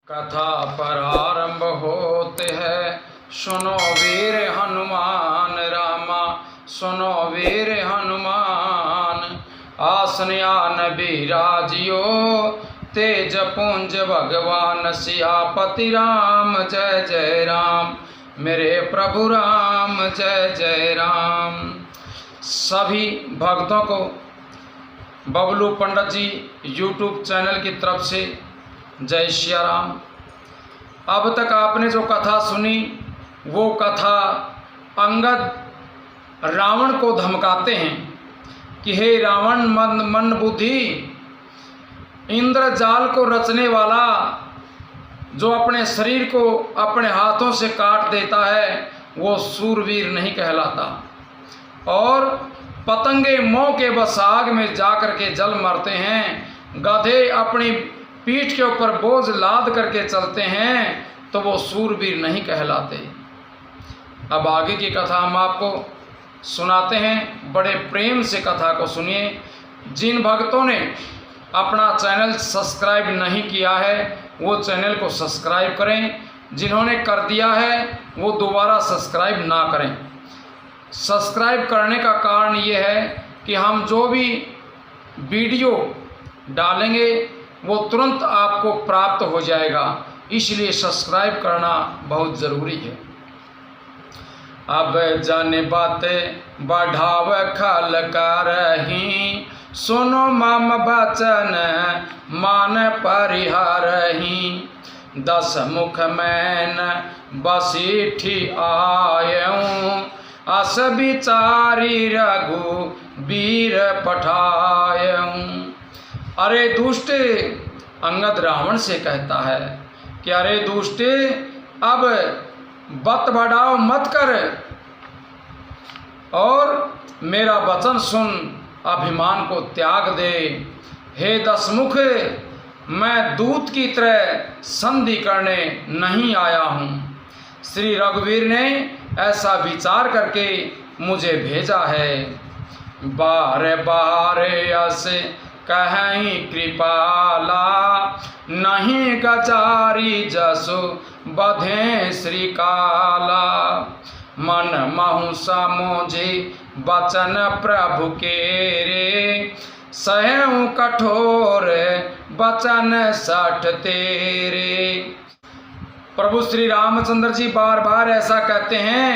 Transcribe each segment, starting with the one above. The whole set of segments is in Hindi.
कथा प्रारंभ होते है, सुनो वीर हनुमान रामा, सुनो वीर हनुमान। आसनिया नबी राजियो, तेज पुंज भगवान सियापति राम, जय जय राम मेरे प्रभु राम, जय जय राम। सभी भक्तों को बबलू पंडित जी यूट्यूब चैनल की तरफ से जय श्री राम। अब तक आपने जो कथा सुनी वो कथा अंगद रावण को धमकाते हैं कि हे रावण, मन बुद्धि, इंद्रजाल को रचने वाला जो अपने शरीर को अपने हाथों से काट देता है वो सूरवीर नहीं कहलाता, और पतंगे मोह के बस आग में जाकर के जल मरते हैं। गधे अपनी पीठ के ऊपर बोझ लाद करके चलते हैं तो वो सूरवीर नहीं कहलाते। अब आगे की कथा हम आपको सुनाते हैं, बड़े प्रेम से कथा को सुनिए। जिन भक्तों ने अपना चैनल सब्सक्राइब नहीं किया है वो चैनल को सब्सक्राइब करें, जिन्होंने कर दिया है वो दोबारा सब्सक्राइब ना करें। सब्सक्राइब करने का कारण ये है कि हम जो भी वीडियो डालेंगे वो तुरंत आपको प्राप्त हो जाएगा, इसलिए सब्सक्राइब करना बहुत ज़रूरी है। अब जाने बातें बढ़ाव खल करही, सुनो मम बचन मान परिहरही। 10 मुख मैन बसीठी आयऊँ, अस विचारी रघु वीर पठायऊँ। अरे दुष्ट, अंगद रावण से कहता है कि अरे दुष्ट, अब बत बढ़ाओ मत कर और मेरा वचन सुन, अभिमान को त्याग दे। हे 10 मुख, मैं दूत की तरह संधि करने नहीं आया हूँ। श्री रघुवीर ने ऐसा विचार करके मुझे भेजा है। बारे बारे अस कहीं कृपाला, नहीं गजारी जसु बधे श्रीकाला। मन महु समोझे बचन प्रभु के रे, सहु कठोर बचन सठ तेरे। प्रभु श्री रामचंद्र जी बार बार ऐसा कहते हैं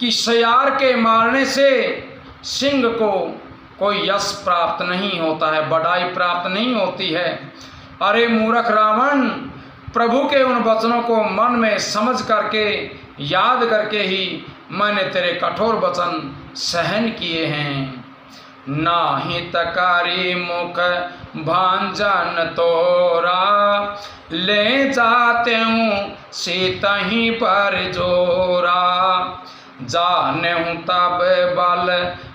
कि शयार के मारने से सिंह को कोई यश प्राप्त नहीं होता है, बढ़ाई प्राप्त नहीं होती है। अरे मूर्ख रावण, प्रभु के उन वचनों को मन में समझ करके याद करके ही मैंने तेरे कठोर वचन सहन किए हैं। नाही तकारी मुख भांजन तोरा, ले जाते हूँ सीतही पर जोरा। जाने हूँ तब बल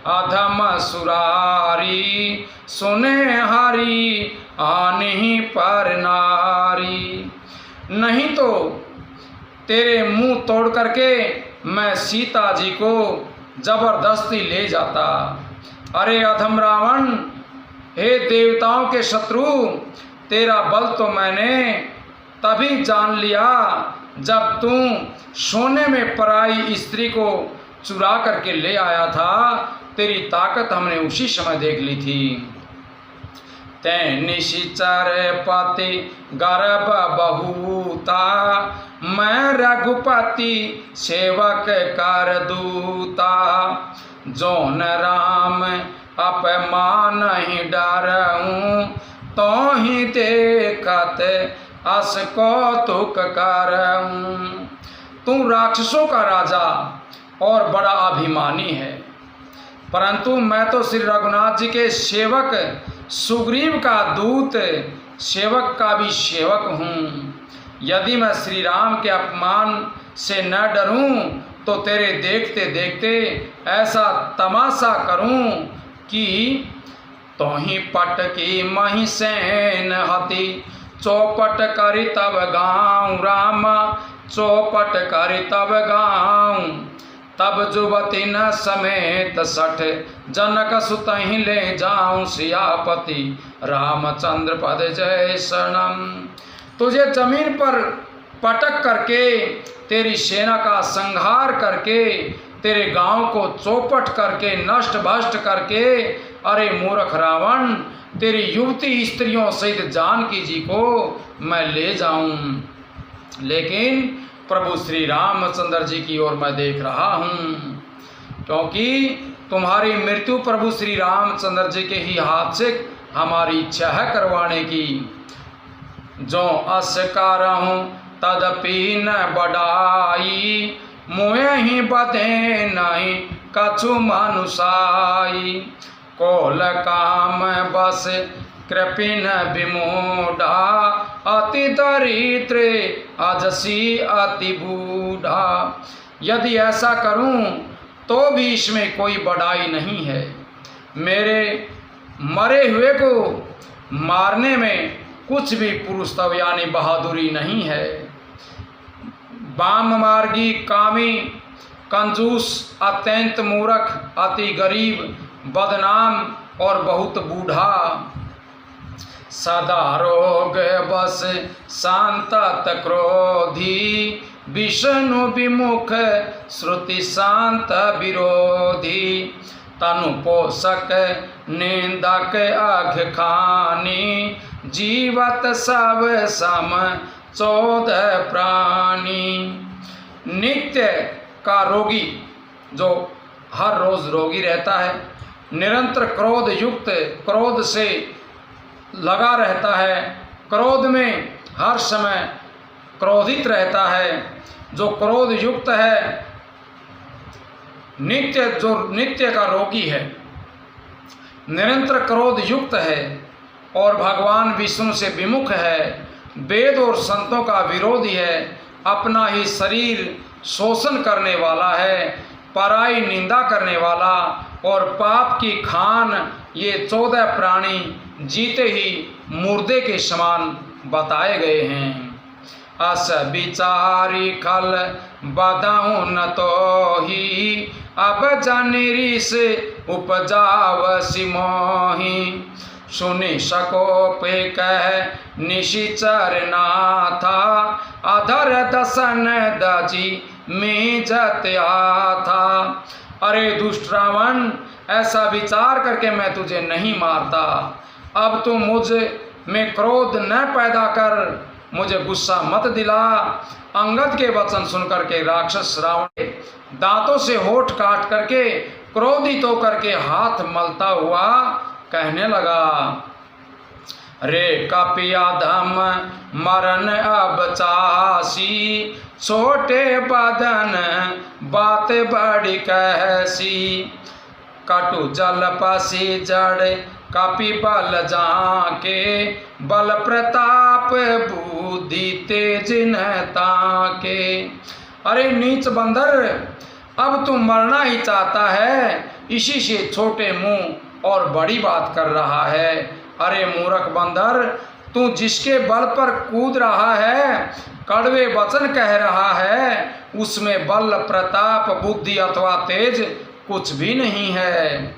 अधम सुरारी, सुने हरि आने पर नारी। नहीं तो तेरे मुंह तोड़ करके मैं सीता जी को जबरदस्ती ले जाता। अरे अधम रावण, हे देवताओं के शत्रु, तेरा बल तो मैंने तभी जान लिया जब तू सोने में पराई स्त्री को चुरा करके ले आया था। तेरी ताकत हमने उसी समय देख ली थी। तै निशिचर पति गर्भ बहुता, मैं रघुपति सेवक कर दूता। जोन राम अपमान ही डरऊँ, तो ही देखत अस कौतुक करऊँ। तू राक्षसों का राजा और बड़ा अभिमानी है, परंतु मैं तो श्री रघुनाथ जी के सेवक, सुग्रीव का दूत, सेवक का भी सेवक हूँ। यदि मैं श्री राम के अपमान से न डरूं तो तेरे देखते देखते ऐसा तमाशा करूं कि तोहि पट की मही सेन हती, चौपट करी तब गाँव रामा, चौपट करी तब गाँव। तब जुवती न समेत 60 जनक सुतहि ले जाऊं, सियापति रामचंद्र पद जय शरणम। तुझे जमीन पर पटक करके, तेरी सेना का संहार करके, तेरे गांव को चौपट करके, नष्ट भ्रष्ट करके, अरे मूर्ख रावण, तेरी युवती स्त्रियों सहित जानकी जी को मैं ले जाऊं। लेकिन प्रभु श्री रामचंद्र जी की ओर मैं देख रहा हूं, क्योंकि तुम्हारी मृत्यु प्रभु श्री रामचंद्र जी के ही हाथ से हमारी इच्छा है करवाने की। जो अस करहूं तदपि न बढ़ाई, मुए ही बधे नहीं कछु मनुषाई। कोल काम बस कृपिन विमूढ़ा, अति दरिद्र अजसी अति बूढ़ा। यदि ऐसा करूं तो भी इसमें कोई बढ़ाई नहीं है। मेरे मरे हुए को मारने में कुछ भी पुरुषत्व यानी बहादुरी नहीं है। वाम मार्गी, कामी, कंजूस, अत्यंत मूर्ख, अति गरीब, बदनाम और बहुत बूढ़ा। सदा रोग बस शांत क्रोधी, विष्णु विमुख श्रुति शांत विरोधी। तनु पोषक निंदक अघ खानी, जीवत सब सम 14 प्राणी। नित्य का रोगी जो हर रोज रोगी रहता है, निरंतर क्रोध युक्त, क्रोध से लगा रहता है, क्रोध में हर समय क्रोधित रहता है, जो क्रोध युक्त है, जो नित्य का रोगी है, निरंतर क्रोध युक्त है और भगवान विष्णु से विमुख है, वेद और संतों का विरोधी है, अपना ही शरीर शोषण करने वाला है, पराई निंदा करने वाला और पाप की खान, ये 14 प्राणी जीते ही मुर्दे के समान बताए गए हैं। अस विचारी खल बदाऊं न तो ही, अब जनिरी से उपजाव सिमोही। सुनि सको पे कह निशिचर नाथा, अधर दसन दजी में जत्या था। अरे दुष्ट रावण, ऐसा विचार करके मैं तुझे नहीं मारता। अब तू मुझ में क्रोध न पैदा कर, मुझे गुस्सा मत दिला। अंगद के वचन सुनकर के राक्षस रावण दांतों से होठ काट करके, क्रोधित होकर के हाथ मलता हुआ कहने लगा, रे कपियाधम मरण अब चासी, छोटे बदन बात बड़ी कहसी। कटु जल पसी जड़ कपि बल जाके, बल प्रताप बुद्धि तेज न ताके। अरे नीच बंदर, अब तू मरना ही चाहता है, इसी से छोटे मुंह और बड़ी बात कर रहा है। अरे मूर्ख बंदर, तू जिसके बल पर कूद रहा है, कड़वे वचन कह रहा है, उसमें बल प्रताप बुद्धि अथवा तेज कुछ भी नहीं है।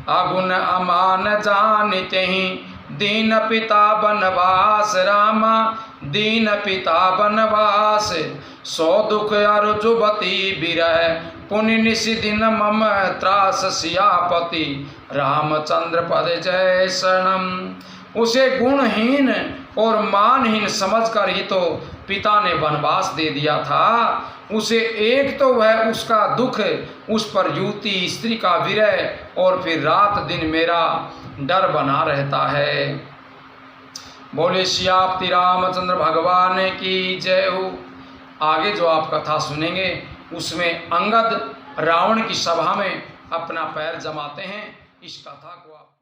अगुन अमान जानते ही दीन पिता बनवास, रामा दीन पिता बनवास। सो दुख अरु जुबती बिरह, पुनि निशि दिन मम त्रास सियापति। रामचंद्र पद जय शरणम। उसे गुणहीन और मानहीन समझकर ही तो पिता ने वनवास दे दिया था। उसे एक तो वह उसका दुख, उस पर युवती स्त्री का विरह, और फिर रात दिन मेरा डर बना रहता है। बोले श्री रामचंद्र भगवान की जय हो। आगे जो आप कथा सुनेंगे उसमें अंगद रावण की सभा में अपना पैर जमाते हैं। इस कथा को आप